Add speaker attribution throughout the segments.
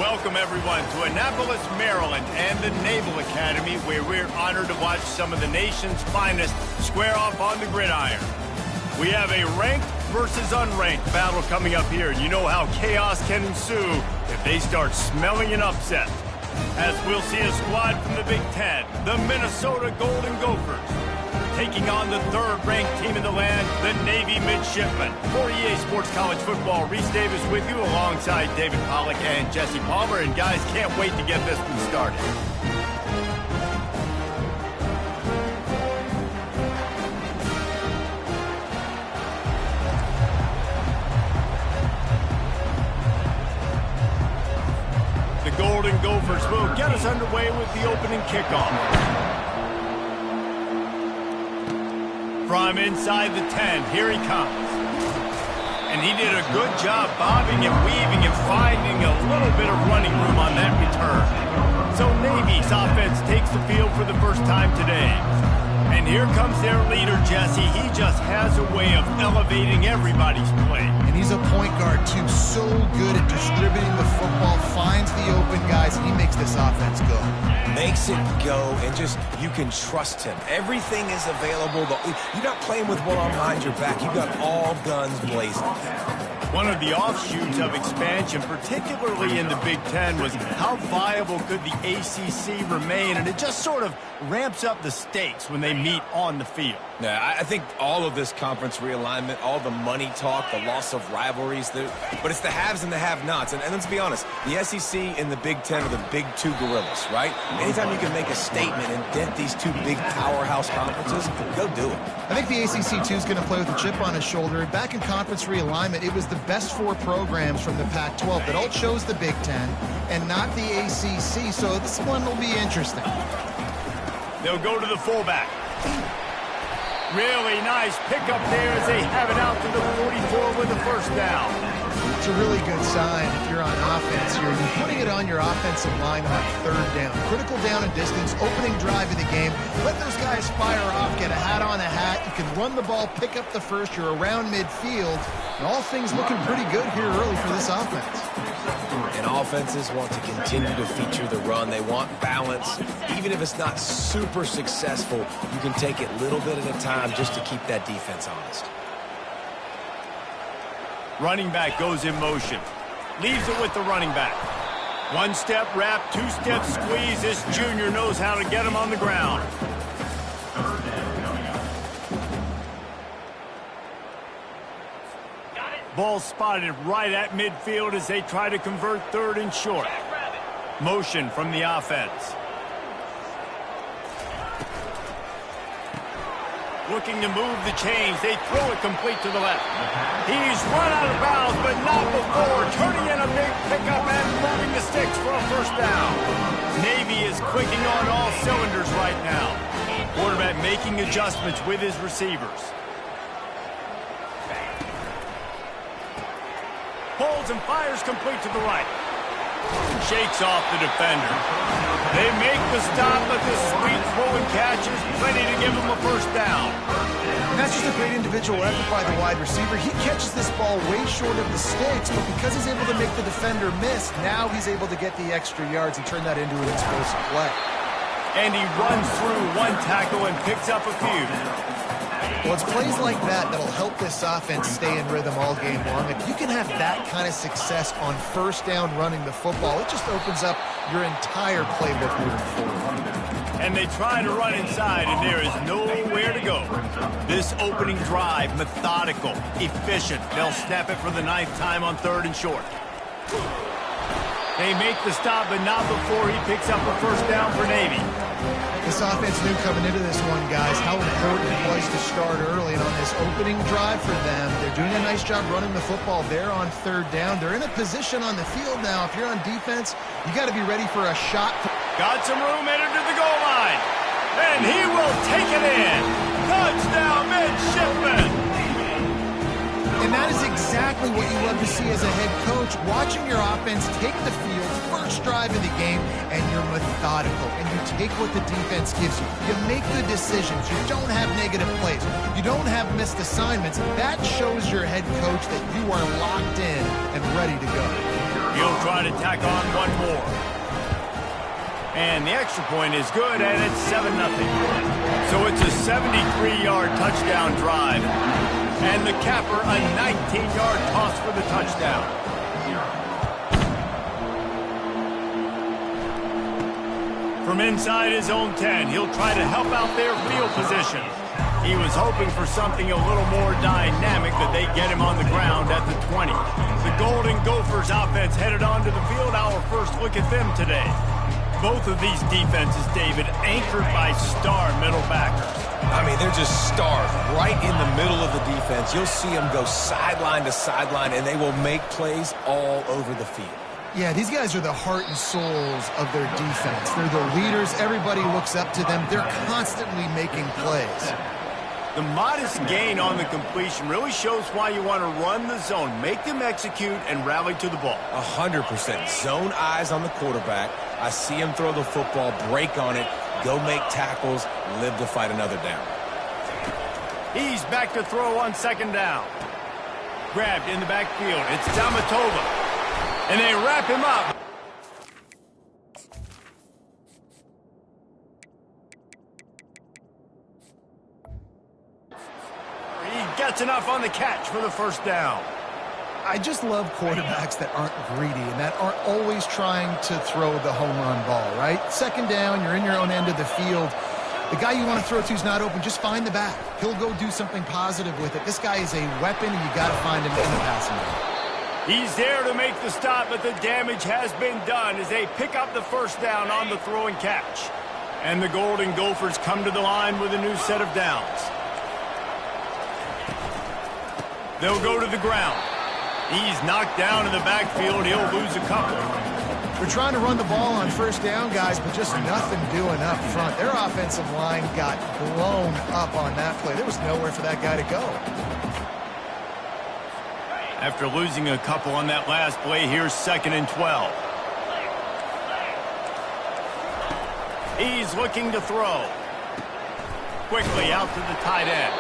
Speaker 1: Welcome, everyone, to Annapolis, Maryland, and the Naval Academy, where we're honored to watch some of the nation's finest square off on the gridiron. We have a ranked versus unranked battle coming up here. You know how chaos can ensue if they start smelling an upset. As we'll see a squad from the Big Ten, the Minnesota Golden Gophers, taking on the third-ranked team in the land, the Navy Midshipmen. For EA Sports College Football, Reese Davis with you alongside David Pollack and Jesse Palmer. And guys, can't wait to get this one started. The Golden Gophers will get us underway with the opening kickoff. From inside the 10, here he comes. And he did a good job bobbing and weaving and finding a little bit of running room on that return. So Navy's offense takes the field for the first time today. And here comes their leader, Jesse. He just has a way of elevating everybody's play.
Speaker 2: And he's a point guard, too. So good at distributing the football, finds the open guys, and he makes this offense go.
Speaker 3: Makes it go, and just, you can trust him. Everything is available. You're not playing with one arm behind your back. You've got all guns blazing.
Speaker 1: One of the offshoots of expansion, particularly in the Big Ten, was how viable could the ACC remain, and it just sort of ramps up the stakes when they meet on the field.
Speaker 3: Yeah, I think all of this conference realignment, all the money talk, the loss of rivalries, but it's the haves and the have-nots. And let's be honest, the SEC and the Big Ten are the big two gorillas, right? Anytime you can make a statement and dent these two big powerhouse conferences, go do it.
Speaker 2: I think the ACC, too, is going to play with a chip on his shoulder. Back in conference realignment, it was the best four programs from the Pac-12 that all chose the Big Ten and not the ACC, so this one will be interesting.
Speaker 1: They'll go to the fullback. Really nice pickup there as they have it out to the 44 with the first down.
Speaker 2: It's a really good sign if you're on offense here. You're putting it on your offensive line on third down. Critical down and distance, opening drive of the game. Let those guys fire off, get a hat on a hat. You can run the ball, pick up the first. You're around midfield. And all things looking pretty good here early for this offense.
Speaker 3: And offenses want to continue to feature the run. They want balance. Even if it's not super successful, you can take it little bit at a time just to keep that defense honest.
Speaker 1: Running back goes in motion. Leaves it with the running back. One step wrap, two step squeeze. This junior knows how to get him on the ground. Ball spotted right at midfield as they try to convert third and short. Motion from the offense. Looking to move the chains. They throw it complete to the left. He's run out of bounds, but not before. Turning in a big pickup and moving the sticks for a first down. Navy is clicking on all cylinders right now. Quarterback making adjustments with his receivers. Holds and fires complete to the right. Shakes off the defender. They make the stop, but the sweet throw and catch is plenty to give them a first down.
Speaker 2: And that's just a great individual effort by the wide receiver. He catches this ball way short of the sticks, but because he's able to make the defender miss, now he's able to get the extra yards and turn that into an explosive play.
Speaker 1: And he runs through one tackle and picks up a few.
Speaker 2: Well, it's plays like that that'll help this offense stay in rhythm all game long. If you can have that kind of success on first down running the football, it just opens up your entire playbook moving forward.
Speaker 1: And they try to run inside, and there is nowhere to go. This opening drive, methodical, efficient. They'll snap it for the 9th time on third and short. They make the stop, but not before he picks up a first down for Navy.
Speaker 2: This offense knew coming into this one, guys, how important it was to start early. And on this opening drive for them, they're doing a nice job running the football there on third down. They're in a position on the field now. If you're on defense, you got to be ready for a shot.
Speaker 1: Got some room, headed to the goal line. And he will take it in. Touchdown, Midshipmen.
Speaker 2: And that is exactly what you love to see as a head coach, watching your offense take the field, first drive of the game, and you're methodical, and you take what the defense gives you. You make good decisions. You don't have negative plays. You don't have missed assignments. That shows your head coach that you are locked in and ready to go.
Speaker 1: He'll try to tack on one more. And the extra point is good, and it's 7-0. So it's a 73-yard touchdown drive. And the capper, a 19-yard toss for the touchdown. From inside his own 10, he'll try to help out their field position. He was hoping for something a little more dynamic, but they get him on the ground at the 20. The Golden Gophers offense headed onto the field. Our first look at them today. Both of these defenses, David, anchored by star middle backers.
Speaker 3: I mean, they're just stars right in the middle of the defense. You'll see them go sideline to sideline, and they will make plays all over the field.
Speaker 2: Yeah, these guys are the heart and souls of their defense. They're the leaders. Everybody looks up to them. They're constantly making plays.
Speaker 1: The modest gain on the completion really shows why you want to run the zone, make them execute, and rally to the ball.
Speaker 3: 100%. Zone eyes on the quarterback. I see him throw the football, break on it, go make tackles, live to fight another down.
Speaker 1: He's back to throw on second down. Grabbed in the backfield. It's Damatova. And they wrap him up. He gets enough on the catch for the first down.
Speaker 2: I just love quarterbacks that aren't greedy and that aren't always trying to throw the home run ball, right? Second down, you're in your own end of the field. The guy you want to throw to is not open. Just find the back. He'll go do something positive with it. This guy is a weapon, and you got to find him in the passing game.
Speaker 1: He's there to make the stop, but the damage has been done as they pick up the first down on the throw and catch. And the Golden Gophers come to the line with a new set of downs. They'll go to the ground. He's knocked down in the backfield. He'll lose a couple.
Speaker 2: They're trying to run the ball on first down, guys, but just nothing doing up front. Their offensive line got blown up on that play. There was nowhere for that guy to go.
Speaker 1: After losing a couple on that last play, here's 2nd and 12. He's looking to throw. Quickly out to the tight end.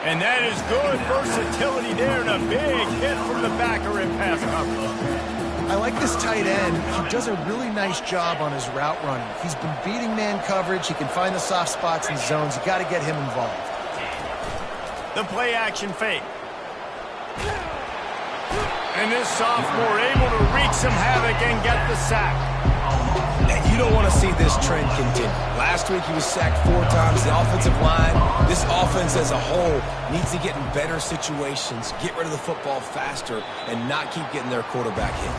Speaker 1: And that is good versatility there, and a big hit from the backer in pass coverage.
Speaker 2: I like this tight end. He does a really nice job on his route running. He's been beating man coverage. He can find the soft spots and zones. You got to get him involved.
Speaker 1: The play action fake. And this sophomore able to wreak some havoc and get the sack.
Speaker 3: And you don't want to see this trend continue. Last week he was sacked 4 times. The offensive line, this offense as a whole, needs to get in better situations, get rid of the football faster, and not keep getting their quarterback hit.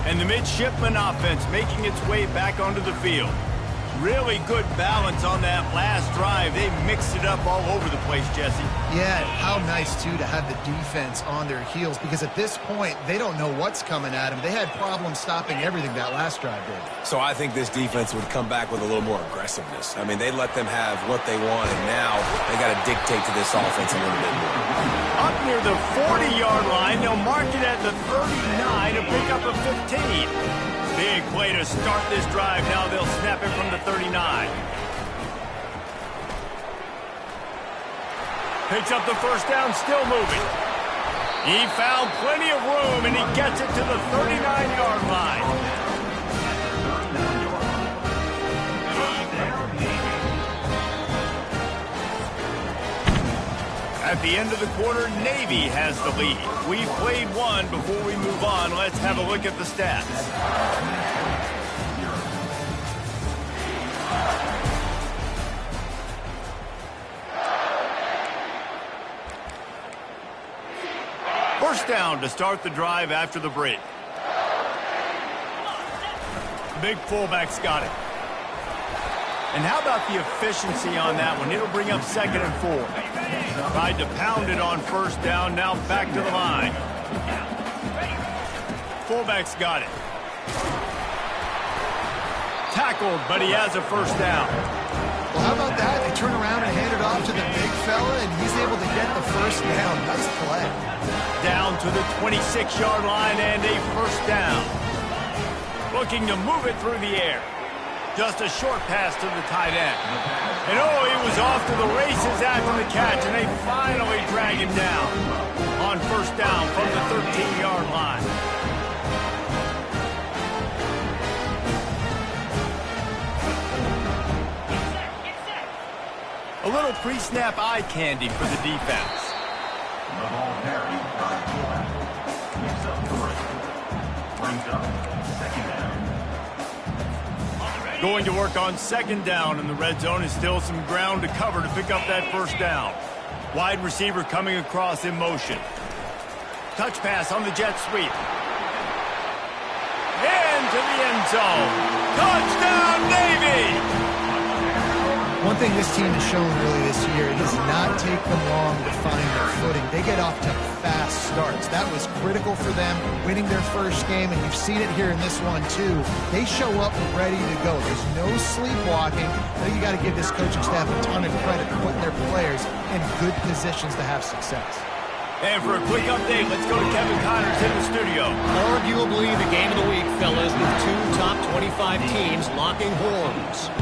Speaker 1: And the midshipman offense making its way back onto the field. Really good balance on that last drive. They mixed it up all over the place, Jesse.
Speaker 2: Yeah, how nice, too, to have the defense on their heels, because at this point, they don't know what's coming at them. They had problems stopping everything that last drive did.
Speaker 3: So I think this defense would come back with a little more aggressiveness. I mean, they let them have what they want, and now they got to dictate to this offense a little bit more.
Speaker 1: Up near the 40-yard line, they'll mark it at the 39 to pick up a 15. Big play to start this drive. Now they'll snap it from the 39. Picks up the first down, still moving. He found plenty of room, and he gets it to the 39-yard line. At the end of the quarter, Navy has the lead. We've played one. Before we move on, let's have a look at the stats. First down to start the drive after the break. Big fullback's got it. And how about the efficiency on that one? It'll bring up 2nd and 4. Tried to pound it on first down, now back to the line. Fullback's got it. Tackled, but he has a first down.
Speaker 2: Well, how about that? They turn around and hand it off to the big fella, and he's able to get the first down. Nice play.
Speaker 1: Down to the 26-yard line and a first down. Looking to move it through the air. Just a short pass to the tight end. And oh, he was off to the races after the catch, and they finally drag him down on first down from the 13-yard line. A little pre-snap eye candy for the defense.
Speaker 4: The ball carried by Gordon. Picks up 3. Brings up second down.
Speaker 1: Going to work on second down in the red zone is still some ground to cover to pick up that first down. Wide receiver coming across in motion. Touch pass on the jet sweep. Into the end zone. Touchdown, Navy!
Speaker 2: One thing this team has shown really this year, it does not take them long to find their footing. They get off to fast starts. That was critical for them, winning their first game, and you've seen it here in this one too. They show up ready to go. There's no sleepwalking. I think you got to give this coaching staff a ton of credit for putting their players in good positions to have success.
Speaker 1: And for a quick update, let's go to Kevin Connors in the studio.
Speaker 5: Arguably the game of the week, fellas, with 2 top 25 teams locking horns.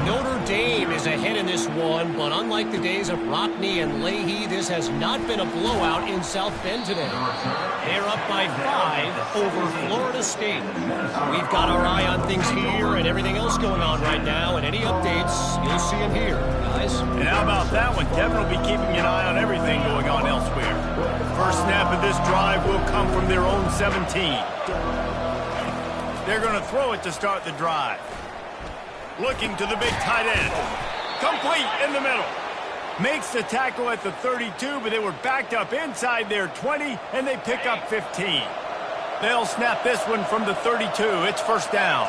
Speaker 5: Notre Dame is ahead in this one, but unlike the days of Rockne and Leahy, this has not been a blowout in South Bend today. They're up by 5 over Florida State. We've got our eye on things here and everything else going on right now, and any updates, you'll see them here, guys.
Speaker 1: And how about that one? Kevin will be keeping an eye on everything going on elsewhere. First snap of this drive will come from their own 17. They're going to throw it to start the drive. Looking to the big tight end. Complete in the middle. Makes the tackle at the 32, but they were backed up inside their 20, and they pick up 15. They'll snap this one from the 32. It's first down.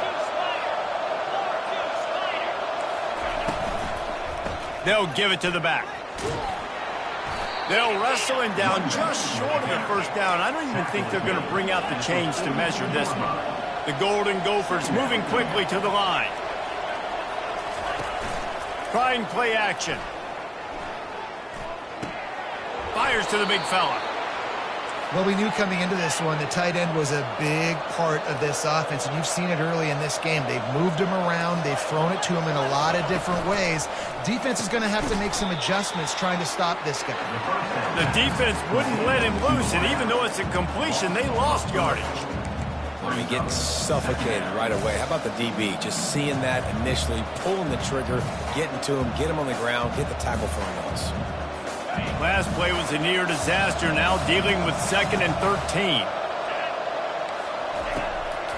Speaker 1: They'll give it to the back. They'll wrestle him down just short of the first down. I don't even think they're going to bring out the chains to measure this one. The Golden Gophers moving quickly to the line. Trying play action. Fires to the big fella.
Speaker 2: Well, we knew coming into this one the tight end was a big part of this offense, and you've seen it early in this game. They've moved him around. They've thrown it to him in a lot of different ways. Defense is going to have to make some adjustments trying to stop this guy.
Speaker 1: The defense wouldn't let him loose, and even though it's a completion, they lost yardage.
Speaker 3: I mean, getting suffocated right away. How about the DB? Just seeing that initially, pulling the trigger, getting to him, get him on the ground, get the tackle for a loss.
Speaker 1: Last play was a near disaster, now dealing with 2nd and 13.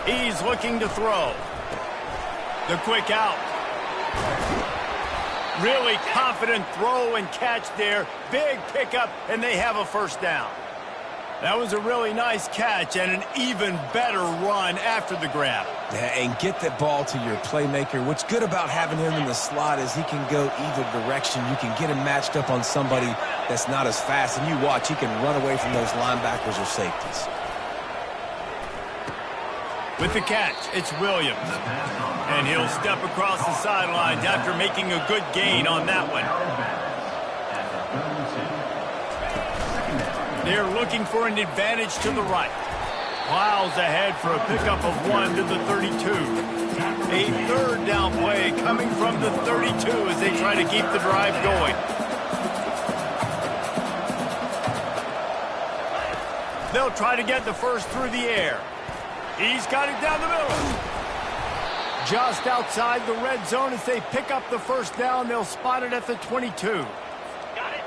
Speaker 1: He's looking to throw. The quick out. Really confident throw and catch there. Big pickup, and they have a first down. That was a really nice catch and an even better run after the grab.
Speaker 3: Yeah, and get that ball to your playmaker. What's good about having him in the slot is he can go either direction. You can get him matched up on somebody that's not as fast, and you watch, he can run away from those linebackers or safeties.
Speaker 1: With the catch, it's Williams. And he'll step across the sidelines after making a good gain on that one. They're looking for an advantage to the right. Plows ahead for a pickup of 1 to the 32. A third down play coming from the 32 as they try to keep the drive going. They'll try to get the first through the air. He's got it down the middle. Just outside the red zone as they pick up the first down. They'll spot it at the 22.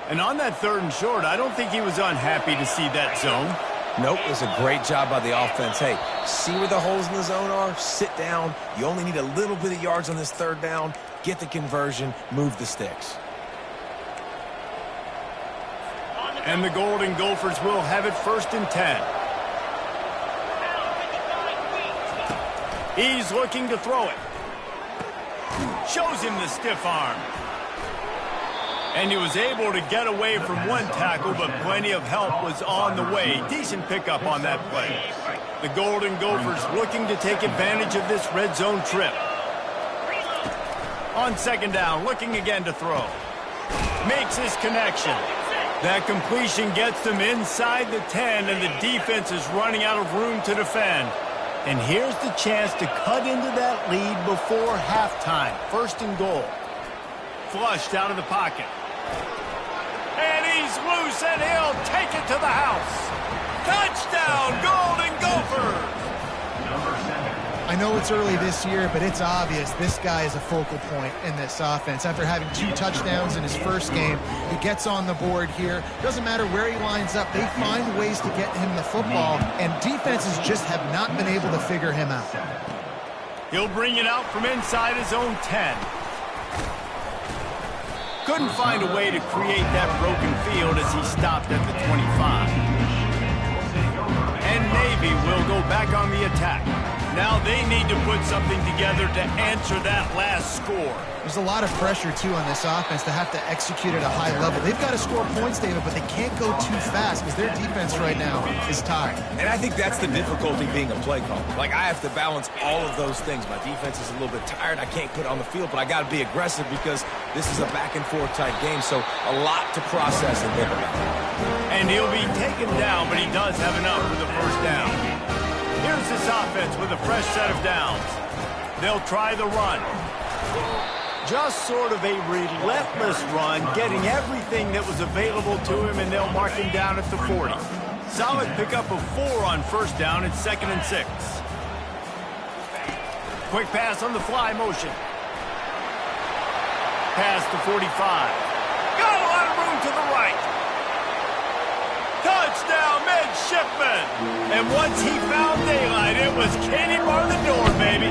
Speaker 1: And on that 3rd and short, I don't think he was unhappy to see that zone.
Speaker 3: Nope, it was a great job by the offense. Hey, see where the holes in the zone are? Sit down. You only need a little bit of yards on this 3rd down. Get the conversion. Move the sticks.
Speaker 1: And the Golden Gophers will have it 1st and 10. He's looking to throw it. Shows him the stiff arm. And he was able to get away from one tackle, but plenty of help was on the way. Decent pickup on that play. The Golden Gophers looking to take advantage of this red zone trip. On 2nd down, looking again to throw. Makes his connection. That completion gets them inside the 10, and the defense is running out of room to defend. And here's the chance to cut into that lead before halftime. First and goal. Flushed out of the pocket. And he's loose, and he'll take it to the house. Touchdown, Golden Gophers!
Speaker 2: I know it's early this year, but it's obvious this guy is a focal point in this offense. After having 2 touchdowns in his first game, he gets on the board here. Doesn't matter where he lines up, they find ways to get him the football, and defenses just have not been able to figure him out.
Speaker 1: He'll bring it out from inside his own 10. Couldn't find a way to create that broken field as he stopped at the 25. And Navy will go back on the attack. Now they need to put something together to answer that last score.
Speaker 2: There's a lot of pressure, too, on this offense to have to execute at a high level. They've got to score points, David, but they can't go too fast because their defense right now is tired.
Speaker 3: And I think that's the difficulty being a play caller. Like, I have to balance all of those things. My defense is a little bit tired. I can't put it on the field, but I got to be aggressive because this is a back-and-forth type game, so a lot to process and think about.
Speaker 1: And he'll be taken down, but he does have enough for the first down. Here's this offense with a fresh set of downs. They'll try the run. Just sort of a relentless run, getting everything that was available to him, and they'll mark him down at the 40. Solid pickup of 4 on first down and 2nd and 6. Quick pass on the fly motion. Pass to 45. Got a lot of room to the right. Touchdown, midshipman! And once he found daylight, it was Katie bar the door, baby.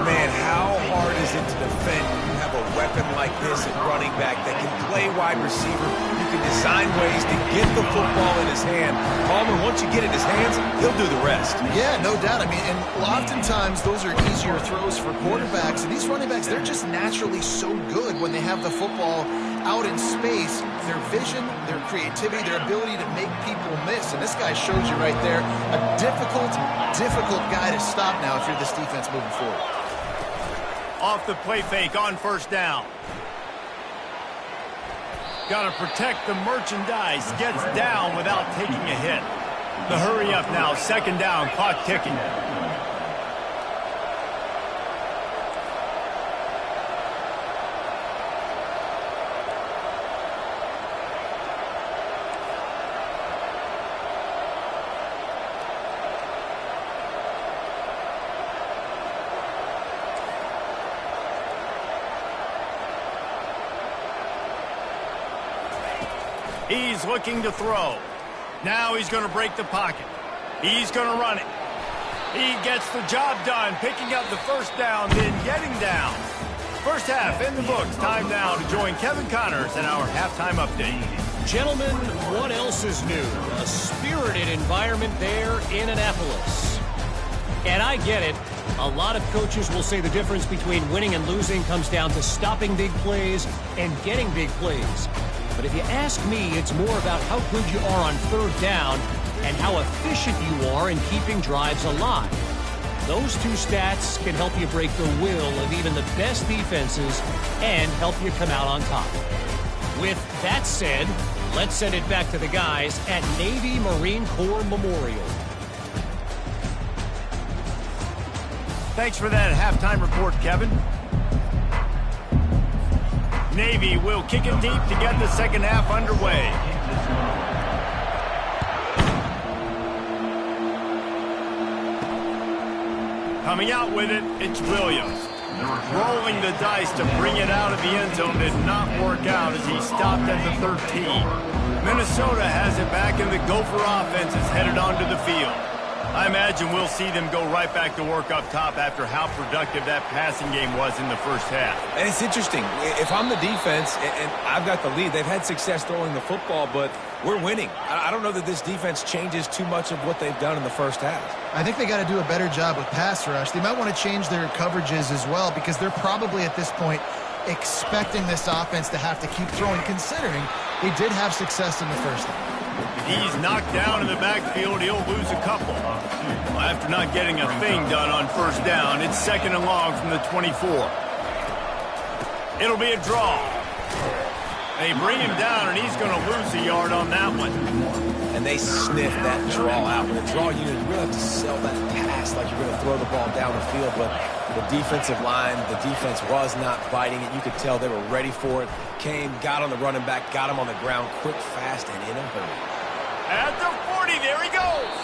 Speaker 3: Man, how hard is it to defend when you have a weapon like this at running back that can play wide receiver? You can design ways to get the football in his hand. Palmer, once you get it in his hands, he'll do the rest.
Speaker 2: Yeah, no doubt. I mean, and oftentimes those are easier throws for quarterbacks. And these running backs, they're just naturally so good when they have the football out in space. Their vision, their creativity, their ability to make people miss. And this guy shows you right there a difficult guy to stop now if you're this defense moving forward.
Speaker 1: Off the play fake on first down. Got to protect the merchandise. Gets down without taking a hit. The hurry up now. 2nd down. Clock ticking. He's looking to throw. Now he's going to break the pocket. He's going to run it. He gets the job done, picking up the first down, then getting down. First half in the books. Time now to join Kevin Connors in our halftime update.
Speaker 5: Gentlemen, what else is new? A spirited environment there in Annapolis. And I get it. A lot of coaches will say the difference between winning and losing comes down to stopping big plays and getting big plays. But if you ask me, it's more about how good you are on 3rd down and how efficient you are in keeping drives alive. Those 2 stats can help you break the will of even the best defenses and help you come out on top. With that said, let's send it back to the guys at Navy Marine Corps Memorial.
Speaker 1: Thanks for that halftime report, Kevin. Navy will kick it deep to get the second half underway. Coming out with it, it's Williams. Rolling the dice to bring it out of the end zone did not work out as he stopped at the 13. Minnesota has it back, and the Gopher offense is headed onto the field. I imagine we'll see them go right back to work up top after how productive that passing game was in the first half.
Speaker 3: And it's interesting. If I'm the defense and I've got the lead, they've had success throwing the football, but we're winning. I don't know that this defense changes too much of what they've done in the first half.
Speaker 2: I think they got to do a better job with pass rush. They might want to change their coverages as well because they're probably at this point expecting this offense to have to keep throwing, considering they did have success in the first half.
Speaker 1: He's knocked down in the backfield. He'll lose a couple. After not getting a thing done on first down, it's 2nd and long from the 24. It'll be a draw. They bring him down, and he's going to lose a yard on that one.
Speaker 3: and they sniff that draw out. When the draw unit, you really have to sell that pass like you're going to throw the ball down the field, but the defensive line, the defense was not biting it. You could tell they were ready for it. Came, got on the running back, got him on the ground quick, fast, and in a hurry.
Speaker 1: At the 40, there he goes.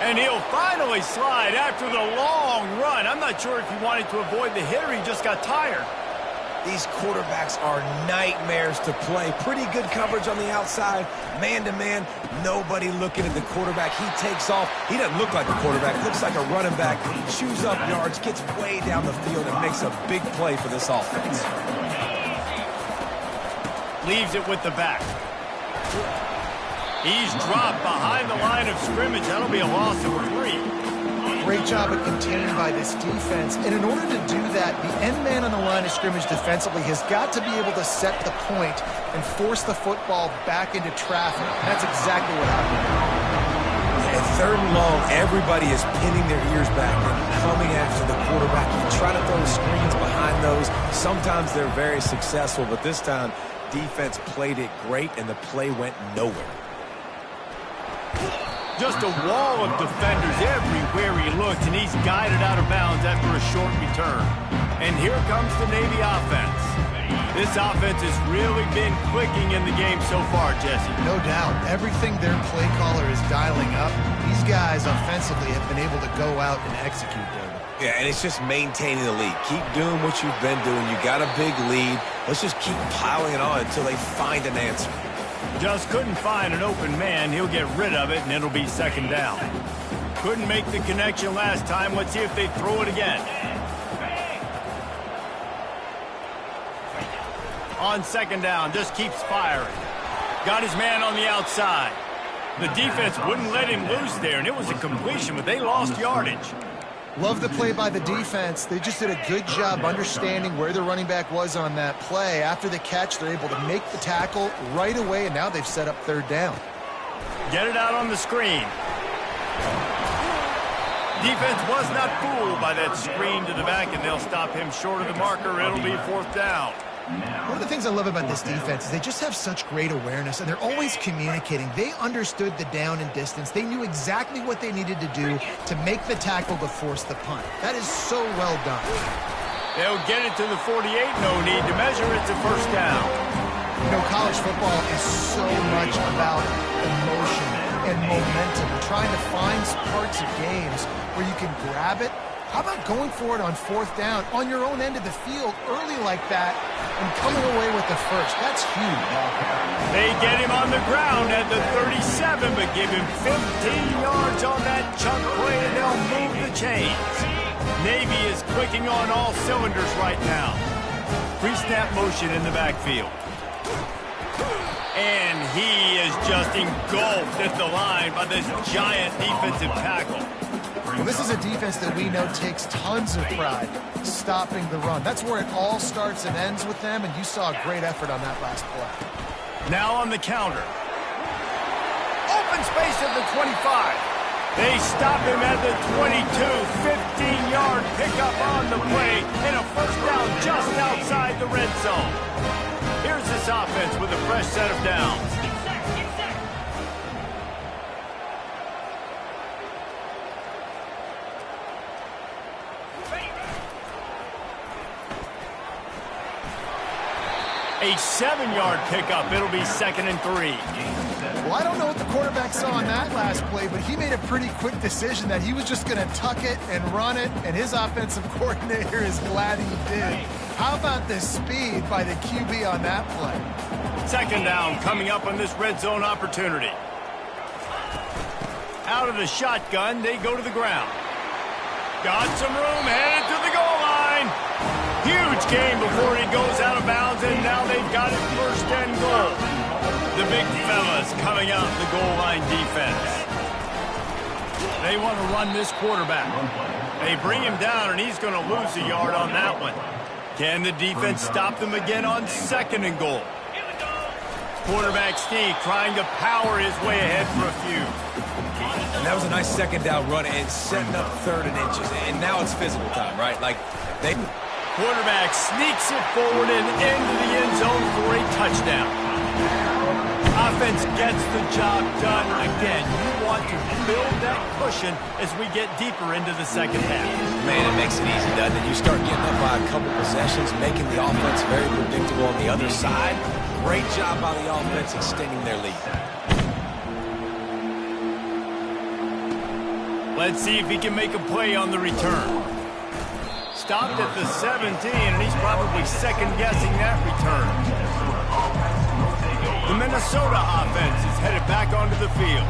Speaker 1: And he'll finally slide after the long run. I'm not sure if he wanted to avoid the hit or he just got tired.
Speaker 3: These quarterbacks are nightmares to play. Pretty good coverage on the outside. Man-to-man, nobody looking at the quarterback. He takes off. He doesn't look like a quarterback. Looks like a running back. Chews up yards, gets way down the field, and makes a big play for this offense.
Speaker 1: Leaves it with the back. He's dropped behind the line of scrimmage. That'll be a loss of 3.
Speaker 2: Great job at containing by this defense. And in order to do that, the end man on the line of scrimmage defensively has got to be able to set the point and force the football back into traffic. That's exactly what happened.
Speaker 3: At 3rd and long, everybody is pinning their ears back and coming after the quarterback. You try to throw screens behind those. Sometimes they're very successful, but this time, defense played it great, and the play went nowhere.
Speaker 1: Just a wall of defenders everywhere he looked, and he's guided out of bounds after a short return. And here comes the Navy offense. This offense has really been clicking in the game so far, Jesse.
Speaker 2: No doubt. Everything their play caller is dialing up, these guys offensively have been able to go out and execute them.
Speaker 3: Yeah, and it's just maintaining the lead. Keep doing what you've been doing. You got a big lead. Let's just keep piling it on until they find an answer.
Speaker 1: Just couldn't find an open man. He'll get rid of it, and it'll be 2nd down. Couldn't make the connection last time. Let's see if they throw it again. On 2nd down, just keeps firing. Got his man on the outside. The defense wouldn't let him loose there, and it was a completion, but they lost yardage.
Speaker 2: Love the play by the defense. They just did a good job understanding where the running back was on that play. After the catch, they're able to make the tackle right away, and now they've set up 3rd down.
Speaker 1: Get it out on the screen. Defense was not fooled by that screen to the back, and they'll stop him short of the marker. It'll be 4th down.
Speaker 2: One of the things I love about this defense is they just have such great awareness, and they're always communicating. They understood the down and distance. They knew exactly what they needed to do to make the tackle to force the punt. That is so well done.
Speaker 1: They'll get it to the 48. No need to measure. It's a 1st down.
Speaker 2: You know, college football is so much about emotion and momentum, and trying to find parts of games where you can grab it. How about going for it on 4th down on your own end of the field early like that and coming away with the 1st? That's huge.
Speaker 1: They get him on the ground at the 37, but give him 15 yards on that chunk play, and they'll move the chains. Navy is clicking on all cylinders right now. Pre-snap motion in the backfield. And he is just engulfed at the line by this giant defensive tackle.
Speaker 2: Well, this is a defense that we know takes tons of pride stopping the run. That's where it all starts and ends with them, and you saw a great effort on that last play.
Speaker 1: Now on the counter. Open space at the 25. They stop him at the 22. 15-yard pickup on the play, and a 1st down just outside the red zone. Here's this offense with a fresh set of downs. A 7-yard pickup. It'll be 2nd and 3.
Speaker 2: Well, I don't know what the quarterback saw on that last play, but he made a pretty quick decision that he was just going to tuck it and run it, and his offensive coordinator is glad he did. How about the speed by the QB on that play?
Speaker 1: 2nd down coming up on this red zone opportunity. Out of the shotgun, they go to the ground. Got some room, headed to the goal line. Huge game before he goes out of bounds, and now they've got it 1st and goal. The big fellas coming out the goal line defense. They want to run this quarterback. They bring him down, and he's going to lose a yard on that one. Can the defense stop them again on 2nd and goal? Quarterback sneak trying to power his way ahead for a few.
Speaker 3: And that was a nice 2nd down run and setting up 3rd and inches. And now it's physical time, right? Like, they...
Speaker 1: Quarterback sneaks it forward and into the end zone for a touchdown. Offense gets the job done again. You want to build that cushion as we get deeper into the second half.
Speaker 3: Man, it makes it easy, doesn't it? You start getting up by a couple possessions, making the offense very predictable on the other side. Great job by the offense extending their lead.
Speaker 1: Let's see if he can make a play on the return. Stopped at the 17, and he's probably second-guessing that return. The Minnesota offense is headed back onto the field.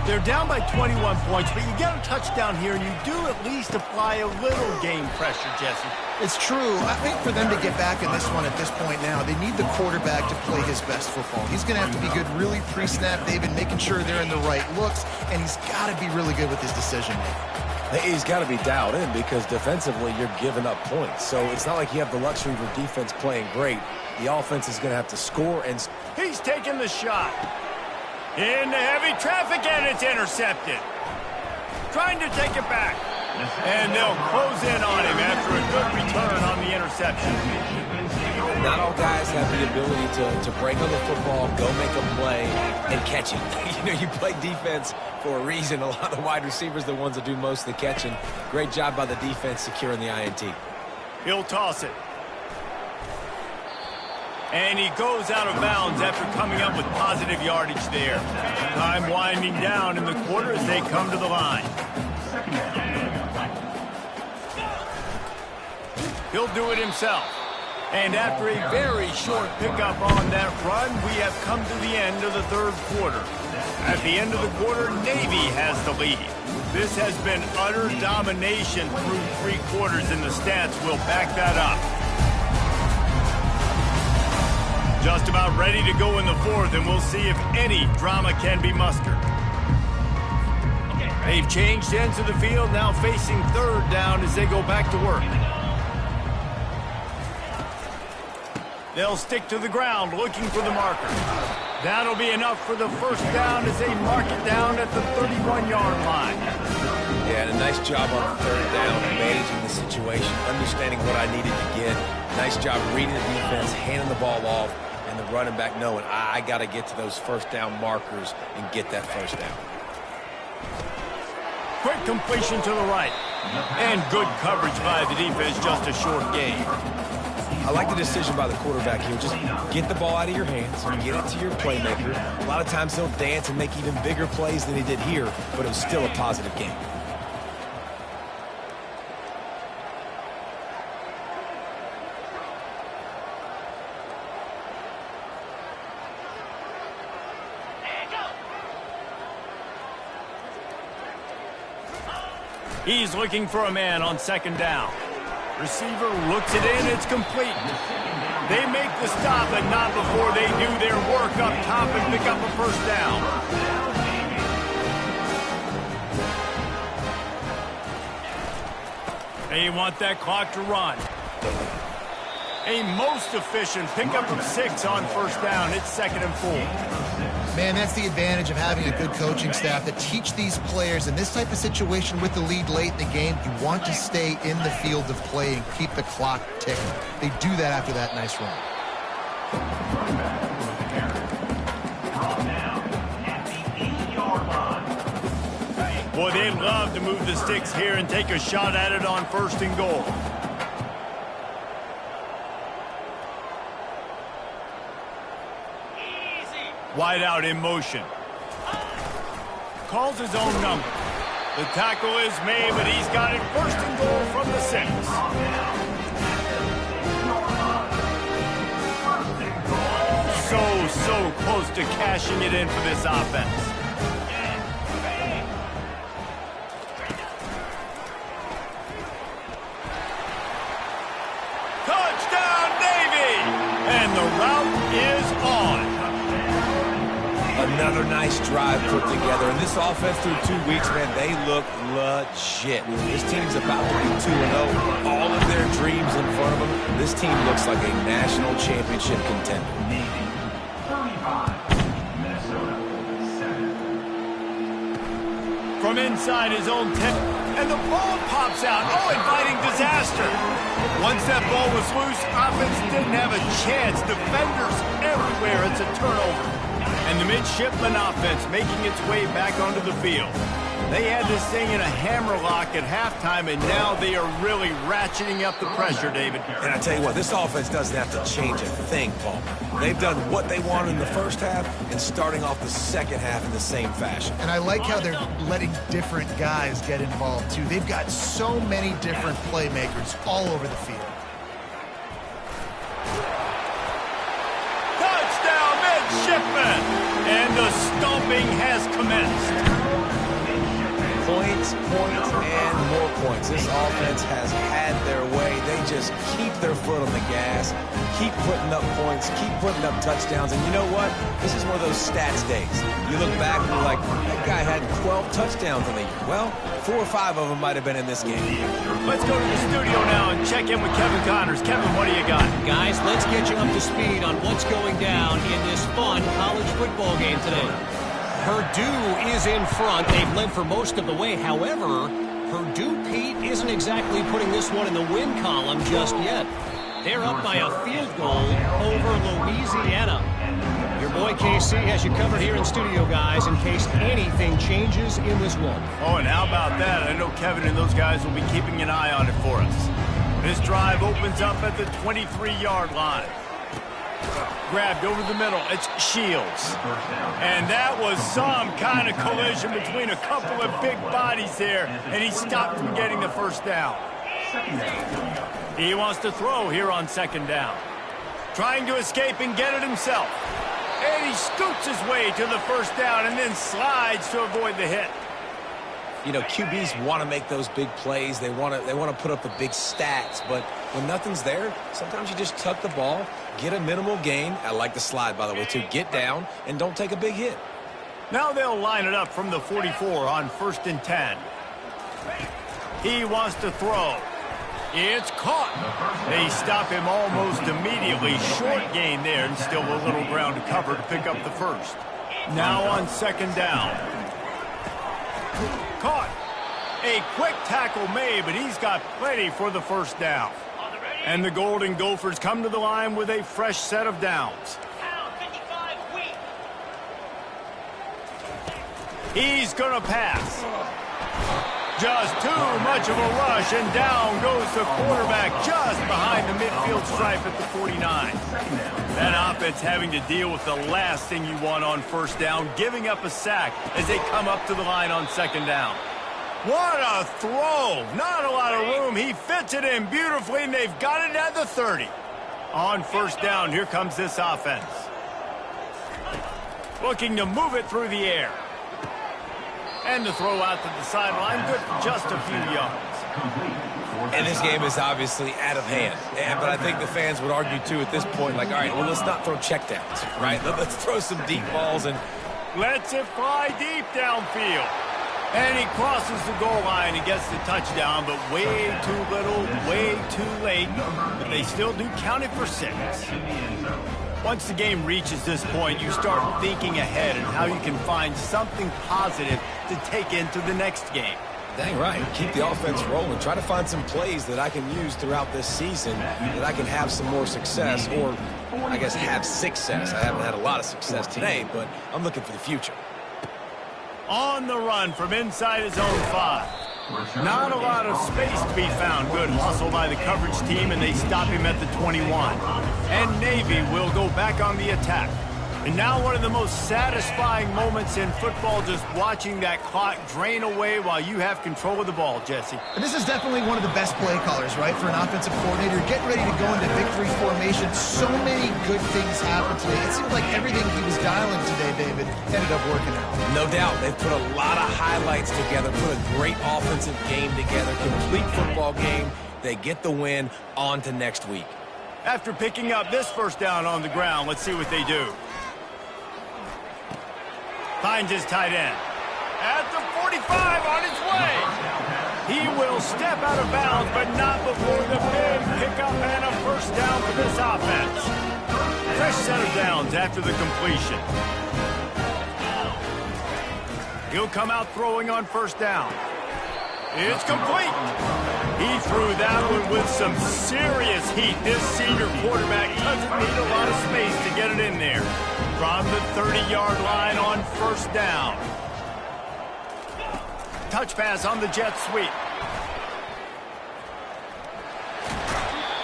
Speaker 1: They're down by 21 points, but you get a touchdown here, and you do at least apply a little game pressure, Jesse.
Speaker 2: It's true. I think for them to get back in this one at this point now, they need the quarterback to play his best football. He's going to have to be good really pre-snap, David, making sure they're in the right looks, and he's got to be really good with his decision-making.
Speaker 3: He's got to be dialed in because defensively you're giving up points. So it's not like you have the luxury of your defense playing great. The offense is going to have to score and...
Speaker 1: He's taking the shot. Into heavy traffic, and it's intercepted. Trying to take it back. And they'll close in on him after a good return on the interception.
Speaker 3: Not all guys have the ability to break on the football, go make a play, and catch it. You know, you play defense for a reason. A lot of wide receivers are the ones that do most of the catching. Great job by the defense securing the INT.
Speaker 1: He'll toss it. And he goes out of bounds after coming up with positive yardage there. Time winding down in the quarter as they come to the line. He'll do it himself. And after a very short pickup on that run, we have come to the end of the third quarter. At the end of the quarter, Navy has the lead. This has been utter domination through three quarters, and the stats will back that up. Just about ready to go in the fourth, and we'll see if any drama can be mustered. They've changed ends of the field, now facing third down as they go back to work. They'll stick to the ground looking for the marker. That'll be enough for the first down as they mark it down at the 31-yard line.
Speaker 3: Yeah, and a nice job on third down, managing the situation, understanding what I needed to get. Nice job reading the defense, handing the ball off, and the running back knowing I got to get to those first down markers and get that first down.
Speaker 1: Quick completion to the right. And good coverage by the defense, just a short gain.
Speaker 3: I like the decision by the quarterback here. Just get the ball out of your hands and get it to your playmaker. A lot of times he'll dance and make even bigger plays than he did here, but it was still a positive game.
Speaker 1: He's looking for a man on second down. Receiver looks it in, it's complete. They make the stop, but not before they do their work up top and pick up a first down. They want that clock to run. A most efficient pickup of 6 on first down. It's 2nd and 4.
Speaker 2: Man, that's the advantage of having a good coaching staff that teach these players in this type of situation with the lead late in the game. You want to stay in the field of play and keep the clock ticking. They do that after that nice run.
Speaker 1: Boy, they'd love to move the sticks here and take a shot at it on 1st and goal. Wide out in motion. Calls his own number. The tackle is made, but he's got it 1st and goal from the 6. So close to cashing it in for this offense. Touchdown, Navy! And the route is on.
Speaker 3: Another nice drive put together. And this offense through 2 weeks, man, they look legit. This team's about to be 2-0. All of their dreams in front of them. This team looks like a national championship contender.
Speaker 4: Navy 35, Minnesota 7.
Speaker 1: From inside his own 10. And the ball pops out. Oh, inviting disaster. Once that ball was loose, offense didn't have a chance. Defenders everywhere. It's a turnover. And the midshipman offense making its way back onto the field. They had this thing in a hammerlock at halftime, and now they are really ratcheting up the pressure, David.
Speaker 3: And I tell you what, this offense doesn't have to change a thing, Paul. They've done what they wanted in the first half and starting off the second half in the same fashion.
Speaker 2: And I like how they're letting different guys get involved, too. They've got so many different playmakers all over the field.
Speaker 1: Touchdown, midshipman! And the stomping has commenced.
Speaker 3: Points, and more points. This offense has had their way. They just keep their foot on the gas, keep putting up points, keep putting up touchdowns. And you know what? This is one of those stats days. You look back and you're like, that guy had 12 touchdowns in the year. Well, 4 or 5 of them might have been in this game.
Speaker 1: Let's go to the studio now and check in with Kevin Connors. Kevin, what do you got?
Speaker 5: Guys, let's get you up to speed on what's going down in this fun college football game today. Purdue is in front. They've led for most of the way. However, Purdue, Pete, isn't exactly putting this one in the win column just yet. They're up by a field goal over Louisiana. Your boy KC has you covered here in studio, guys, in case anything changes in this one.
Speaker 1: Oh, and how about that? I know Kevin and those guys will be keeping an eye on it for us. This drive opens up at the 23-yard line. Grabbed over the middle. It's Shields. And that was some kind of collision between a couple of big bodies there, and he stopped from getting the first down. He wants to throw here on second down. Trying to escape and get it himself. And he scoots his way to the first down and then slides to avoid the hit.
Speaker 3: You know, QBs want to make those big plays. They want to put up the big stats. But when nothing's there, sometimes you just tuck the ball, get a minimal gain. I like the slide, by the way, too. Get down and don't take a big hit.
Speaker 1: Now they'll line it up from the 44 on 1st and 10. He wants to throw. It's caught. They stop him almost immediately. Short gain there and still a little ground to cover to pick up the first. Now on second down. Caught. A quick tackle made, but he's got plenty for the first down. And the Golden Gophers come to the line with a fresh set of downs. He's going to pass. Just too much of a rush, and down goes the quarterback just behind the midfield stripe at the 49. That offense having to deal with the last thing you want on first down, giving up a sack as they come up to the line on second down. What a throw! Not a lot of room. He fits it in beautifully, and they've got it at the 30. On first down, here comes this offense. Looking to move it through the air. And the throw out to the sideline, good for just a few yards.
Speaker 3: And this game is obviously out of hand. But I think the fans would argue, too, at this point, like, all right, well, let's not throw checkdowns, right? Let's throw some deep balls and
Speaker 1: lets it fly deep downfield. And he crosses the goal line and gets the touchdown, but way too little, way too late. But they still do count it for 6. Once the game reaches this point, you start thinking ahead and how you can find something positive to take into the next game.
Speaker 3: dang right, keep the offense rolling. Try to find some plays that I can use throughout this season that I can have some more success, or I guess have success. I haven't had a lot of success today, but I'm looking for the future.
Speaker 1: On the run from inside his own 5. Not a lot of space to be found. Good hustle by the coverage team, and they stop him at the 21. And Navy will go back on the attack. And now one of the most satisfying moments in football, just watching that clock drain away while you have control of the ball, Jesse.
Speaker 2: This is definitely one of the best play callers, right, for an offensive coordinator. Getting ready to go into victory formation. So many good things happened today. It seemed like everything he was dialing today, David, ended up working out.
Speaker 3: No doubt. They've put a lot of highlights together, put a great offensive game together, complete football game. They get the win. On to next week.
Speaker 1: After picking up this first down on the ground, let's see what they do. Finds his tight end. At the 45 on his way. He will step out of bounds, but not before the big pickup and a first down for this offense. Fresh set of downs after the completion. He'll come out throwing on first down. It's complete. He threw that one with some serious heat. This senior quarterback doesn't need a lot of space to get it in there. from the 30-yard line on first down. Touch pass on the jet sweep.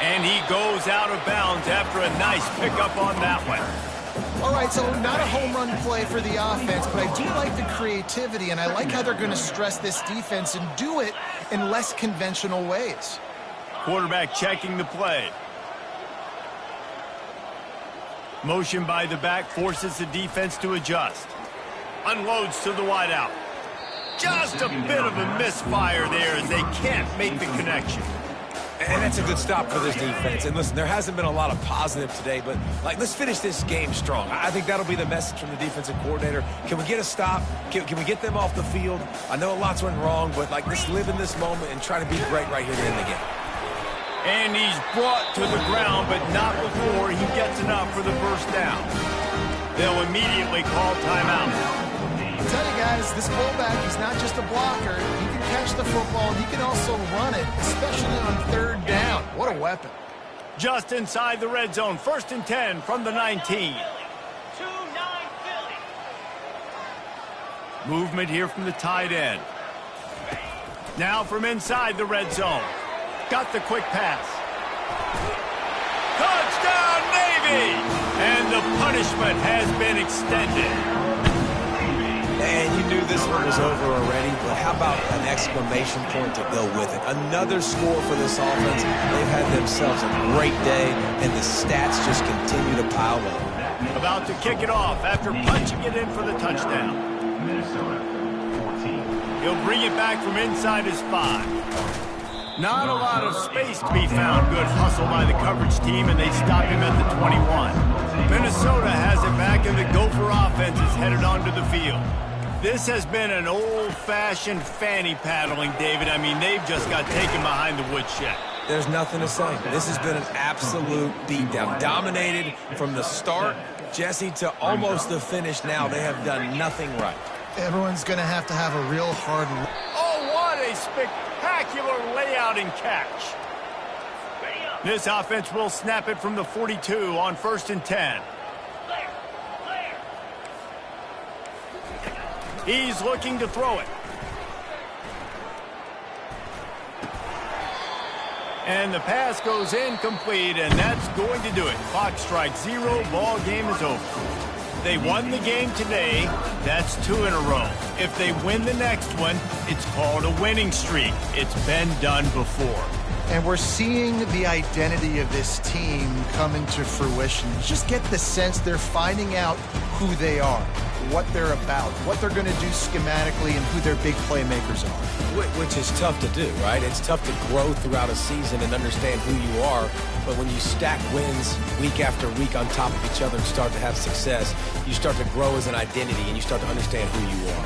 Speaker 1: And he goes out of bounds after a nice pickup on that one.
Speaker 2: All right, so not a home run play for the offense, but I do like the creativity, and I like how they're going to stress this defense and do it in less conventional ways.
Speaker 1: Quarterback checking the play. Motion by the back forces the defense to adjust. Unloads to the wideout. Just a bit of a misfire there as they can't make the connection.
Speaker 3: And that's a good stop for this defense. And listen, there hasn't been a lot of positive today, but let's finish this game strong. I think that'll be the message from the defensive coordinator. Can we get a stop? Can we get them off the field? I know lots went wrong, but let's live in this moment and try to be great right here to end the game.
Speaker 1: And he's brought to the ground, but not before he gets enough for the first down. They'll immediately call timeout.
Speaker 2: I'll tell you guys, this fullback, he's not just a blocker. He can catch the football, and he can also run it, especially on third down. What a weapon.
Speaker 1: Just inside the red zone, 1st and 10 from the 19. Movement here from the tight end. Now from inside the red zone. Got the quick pass. Touchdown, Navy! And the punishment has been extended.
Speaker 3: And you knew this one was over already, but how about an exclamation point to go with it? Another score for this offense. They've had themselves a great day, and the stats just continue to pile up.
Speaker 1: About to kick it off after punching it in for the touchdown.
Speaker 4: Minnesota, 14.
Speaker 1: He'll bring it back from inside his 5. Not a lot of space to be found. Good hustle by the coverage team, and they stop him at the 21. Minnesota has it back, and the Gopher offense is headed onto the field. This has been an old-fashioned fanny paddling, David. I mean, they've just got taken behind the woodshed.
Speaker 3: There's nothing to say. This has been an absolute beatdown. Dominated from the start, Jesse, to almost the finish now. They have done nothing right.
Speaker 2: Everyone's going to have a real hard look.
Speaker 1: Oh, what a spectacular layout and catch. This offense will snap it from the 42 on 1st and 10. He's looking to throw it. And the pass goes incomplete, and that's going to do it. Clock strikes 0, ball game is over. They won the game today. That's 2 in a row. If they win the next one, it's called a winning streak. It's been done before.
Speaker 2: And we're seeing the identity of this team come into fruition. You just get the sense they're finding out who they are, what they're about, what they're going to do schematically, and who their big playmakers are.
Speaker 3: Which is tough to do, right? It's tough to grow throughout a season and understand who you are. But when you stack wins week after week on top of each other and start to have success, you start to grow as an identity and you start to understand who you are.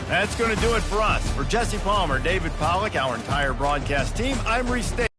Speaker 1: That's going to do it for us. For Jesse Palmer, David Pollack, our entire broadcast team, I'm Reese Davis.